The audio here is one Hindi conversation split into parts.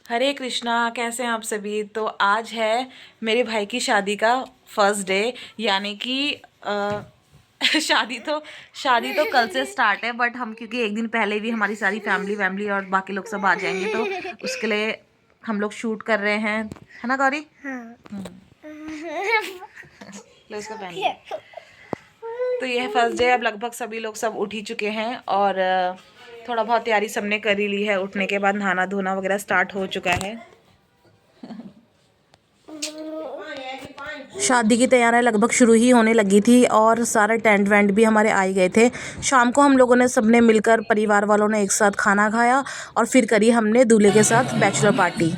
हरे कृष्णा। कैसे हैं आप सभी। तो आज है मेरे भाई की शादी का फर्स्ट डे, यानी कि शादी तो कल से स्टार्ट है, बट हम क्योंकि एक दिन पहले भी हमारी सारी फैमिली वैमिली और बाकी लोग सब आ जाएंगे, तो उसके लिए हम लोग शूट कर रहे हैं, है ना गौरी। हाँ। लो इसको पहन लो। तो ये है फर्स्ट डे। अब लगभग सभी लोग सब उठ ही चुके हैं और थोड़ा बहुत तैयारी सबने कर ही ली है। उठने के बाद नहाना धोना वगैरह स्टार्ट हो चुका है। शादी की तैयारियां लगभग शुरू ही होने लगी थी और सारे टेंट वेंट भी हमारे आ ही गए थे। शाम को हम लोगों ने सबने मिलकर, परिवार वालों ने एक साथ खाना खाया और फिर करी हमने दूल्हे के साथ बैचलर पार्टी।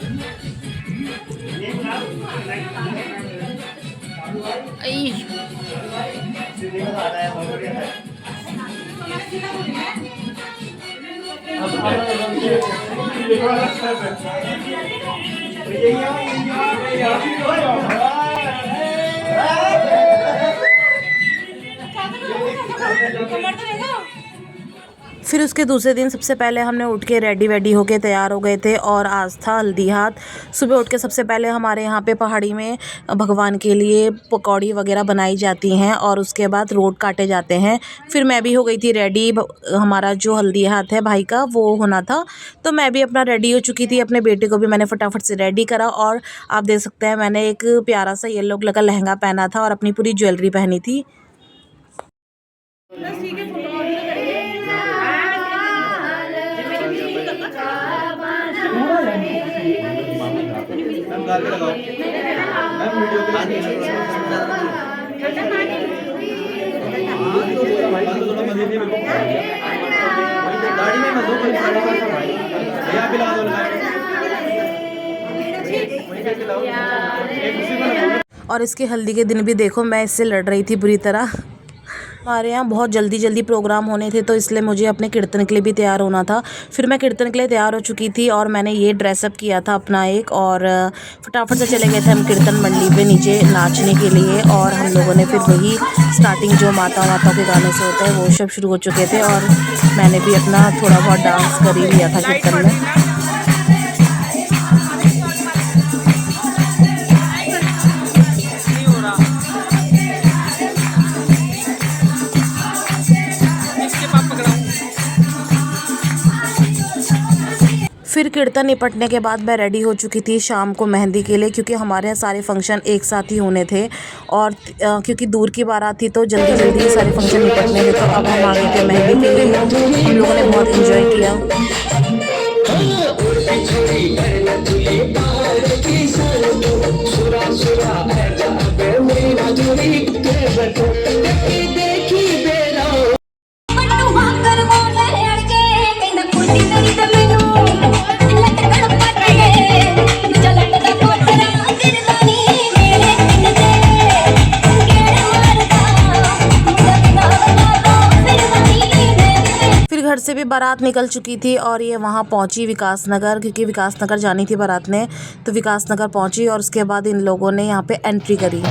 फिर उसके दूसरे दिन सबसे पहले हमने उठ के रेडी वेडी होके तैयार हो गए थे और आज था हल्दी हाथ। सुबह उठ के सबसे पहले हमारे यहाँ पे पहाड़ी में भगवान के लिए पकौड़ी वगैरह बनाई जाती हैं और उसके बाद रोट काटे जाते हैं। फिर मैं भी हो गई थी रेडी। हमारा जो हल्दी हाथ है भाई का वो होना था, तो मैं भी अपना रेडी हो चुकी थी। अपने बेटे को भी मैंने फटाफट से रेडी करा और आप देख सकते हैं मैंने एक प्यारा सा येलो कलर का लहंगा पहना था और अपनी पूरी ज्वेलरी पहनी थी। और इसके हल्दी के दिन भी देखो मैं इससे लड़ रही थी बुरी तरह। हमारे यहाँ बहुत जल्दी जल्दी प्रोग्राम होने थे, तो इसलिए मुझे अपने कीर्तन के लिए भी तैयार होना था। फिर मैं कीर्तन के लिए तैयार हो चुकी थी और मैंने ये ड्रेसअप किया था अपना एक, और फटाफट से चले गए थे हम कीर्तन मंडली पे नीचे नाचने के लिए। और हम लोगों ने फिर वही स्टार्टिंग जो माताओं के गाने से होता है वो सब शुरू हो चुके थे और मैंने भी अपना थोड़ा बहुत डांस कर ही लिया था कीर्तन में। फिर कीर्तन निपटने के बाद मैं रेडी हो चुकी थी शाम को मेहंदी के लिए, क्योंकि हमारे यहाँ सारे फंक्शन एक साथ ही होने थे और क्योंकि दूर की बारात थी तो जल्दी जल्दी सारे फंक्शन निपटने थे। तो अब हम आ गए थे मेहंदी के लिए। हम लोगों ने बहुत एंजॉय किया। घर से भी बारात निकल चुकी थी और ये वहाँ पहुँची विकासनगर, क्योंकि विकासनगर जानी थी बारात ने, तो विकासनगर पहुँची और उसके बाद इन लोगों ने यहाँ पे एंट्री करी।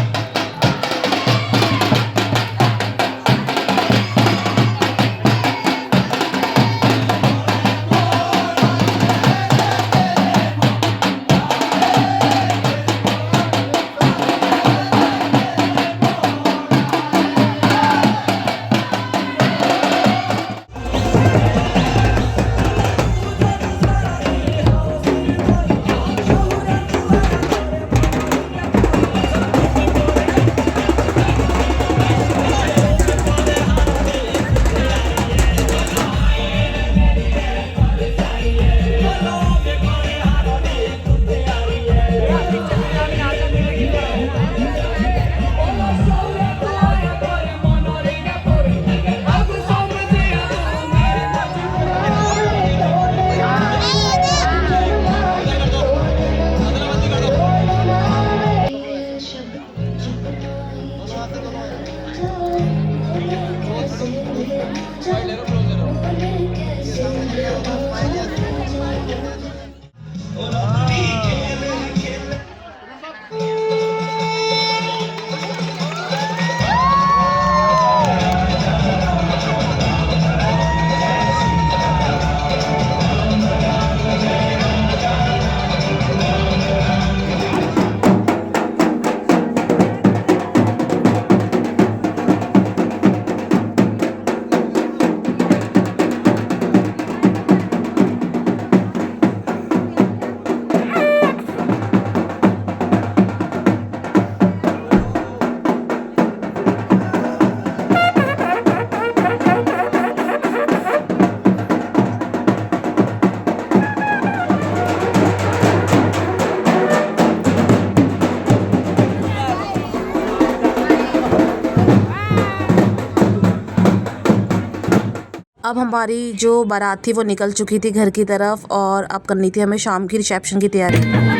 अब हमारी जो बारात थी वो निकल चुकी थी घर की तरफ और अब करनी थी हमें शाम की रिसेप्शन की तैयारी।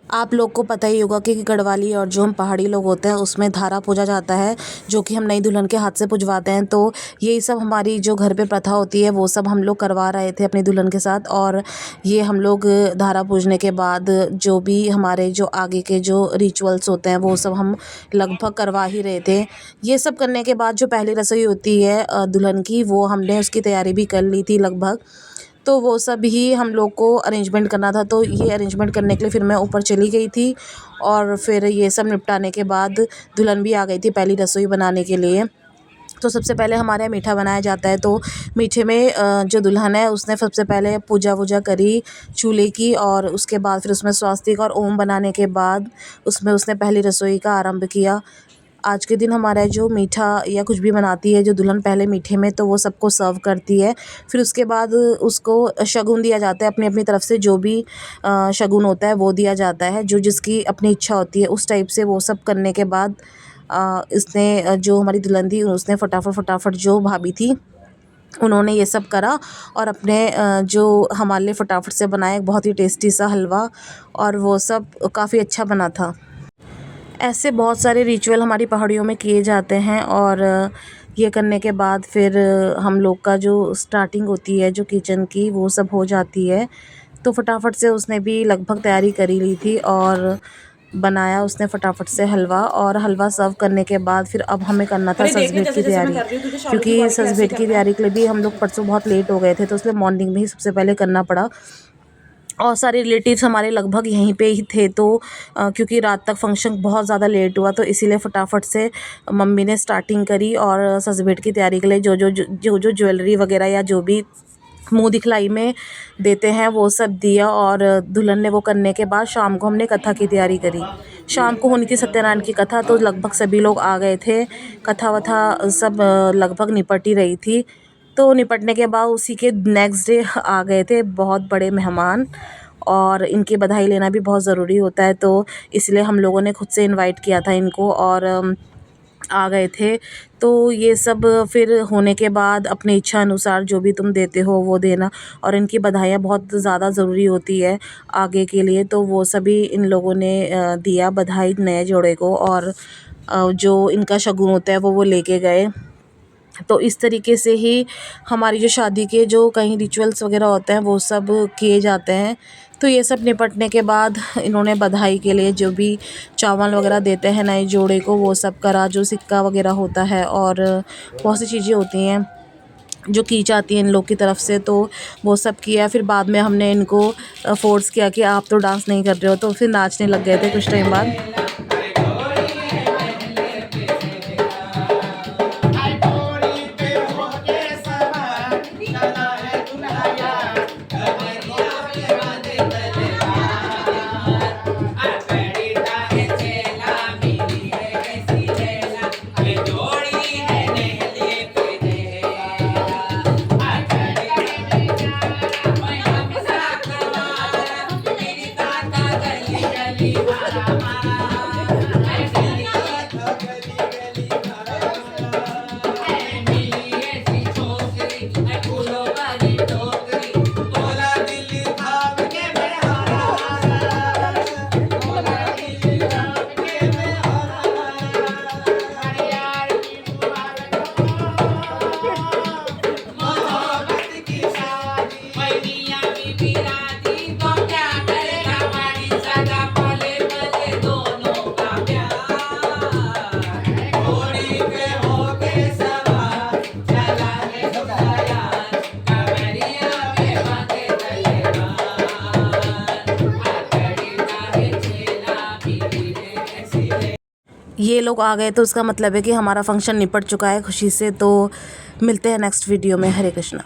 आप लोग को पता ही होगा कि गढ़वाली और जो हम पहाड़ी लोग होते हैं उसमें धारा पूजा जाता है, जो कि हम नई दुल्हन के हाथ से पुजवाते हैं। तो यही सब हमारी जो घर पे प्रथा होती है वो सब हम लोग करवा रहे थे अपनी दुल्हन के साथ। और ये हम लोग धारा पूजने के बाद जो भी हमारे जो आगे के जो रिचुअल्स होते हैं वो सब हम लगभग करवा ही रहे थे। ये सब करने के बाद जो पहली रसोई होती है दुल्हन की, वो हमने उसकी तैयारी भी कर ली थी लगभग। तो वो सब ही हम लोग को अरेंजमेंट करना था। तो ये अरेंजमेंट करने के लिए फिर मैं ऊपर चली गई थी और फिर ये सब निपटाने के बाद दुल्हन भी आ गई थी पहली रसोई बनाने के लिए। तो सबसे पहले हमारे यहाँ मीठा बनाया जाता है। तो मीठे में जो दुल्हन है उसने सबसे पहले पूजा वूजा करी चूल्हे की, और उसके बाद फिर उसमें स्वास्तिक और ओम बनाने के बाद उसमें उसने पहली रसोई का आरंभ किया। आज के दिन हमारा जो मीठा या कुछ भी बनाती है जो दुल्हन, पहले मीठे में तो वो सबको सर्व करती है। फिर उसके बाद उसको शगुन दिया जाता है, अपनी अपनी तरफ से जो भी शगुन होता है वो दिया जाता है, जो जिसकी अपनी इच्छा होती है उस टाइप से। वो सब करने के बाद इसने जो हमारी दुल्हन थी उसने फटाफट जो भाभी थी उन्होंने ये सब करा और अपने जो हमारे लिए फटाफट से बनाया एक बहुत ही टेस्टी सा हलवा, और वो सब काफ़ी अच्छा बना था। ऐसे बहुत सारे रिचुअल हमारी पहाड़ियों में किए जाते हैं। और ये करने के बाद फिर हम लोग का जो स्टार्टिंग होती है जो किचन की, वो सब हो जाती है। तो फटाफट से उसने भी लगभग तैयारी करी ली थी और बनाया उसने फटाफट से हलवा। और हलवा सर्व करने के बाद फिर अब हमें करना था सजभेट की तैयारी, क्योंकि सजभेट की तैयारी के लिए भी हम लोग परसों बहुत लेट हो गए थे, तो इसलिए मॉर्निंग में ही सबसे पहले करना पड़ा। और सारे रिलेटिव्स हमारे लगभग यहीं पे ही थे। तो क्योंकि रात तक फंक्शन बहुत ज़्यादा लेट हुआ, तो इसीलिए फटाफट से मम्मी ने स्टार्टिंग करी और सजभेट की तैयारी के लिए जो ज्वेलरी वगैरह या जो भी मुंह दिखलाई में देते हैं वो सब दिया। और दुल्हन ने वो करने के बाद शाम को हमने कथा की तैयारी करी। शाम को होनी थी सत्यनारायण की कथा, तो लगभग सभी लोग आ गए थे। कथा वथा सब लगभग निपट ही रही थी। तो निपटने के बाद उसी के नेक्स्ट डे आ गए थे बहुत बड़े मेहमान, और इनकी बधाई लेना भी बहुत ज़रूरी होता है। तो इसलिए हम लोगों ने खुद से इनवाइट किया था इनको, और आ गए थे। तो ये सब फिर होने के बाद अपनी इच्छा अनुसार जो भी तुम देते हो वो देना, और इनकी बधाइयाँ बहुत ज़्यादा ज़रूरी होती है आगे के लिए। तो वो सभी इन लोगों ने दिया बधाई नए जोड़े को, और जो इनका शगुन होता है वो लेके गए। तो इस तरीके से ही हमारी जो शादी के जो कहीं रिचुअल्स वगैरह होते हैं वो सब किए जाते हैं। तो ये सब निपटने के बाद इन्होंने बधाई के लिए जो भी चावल वगैरह देते हैं नए जोड़े को वो सब करा, जो सिक्का वगैरह होता है और बहुत सी चीज़ें होती हैं जो की जाती हैं इन लोग की तरफ से, तो वो सब किया। फिर बाद में हमने इनको फोर्स किया कि आप तो डांस नहीं कर रहे हो, तो फिर नाचने लग गए थे कुछ टाइम बाद। ये लोग आ गए तो उसका मतलब है कि हमारा फंक्शन निपट चुका है खुशी से। तो मिलते हैं नेक्स्ट वीडियो में। हरे कृष्णा।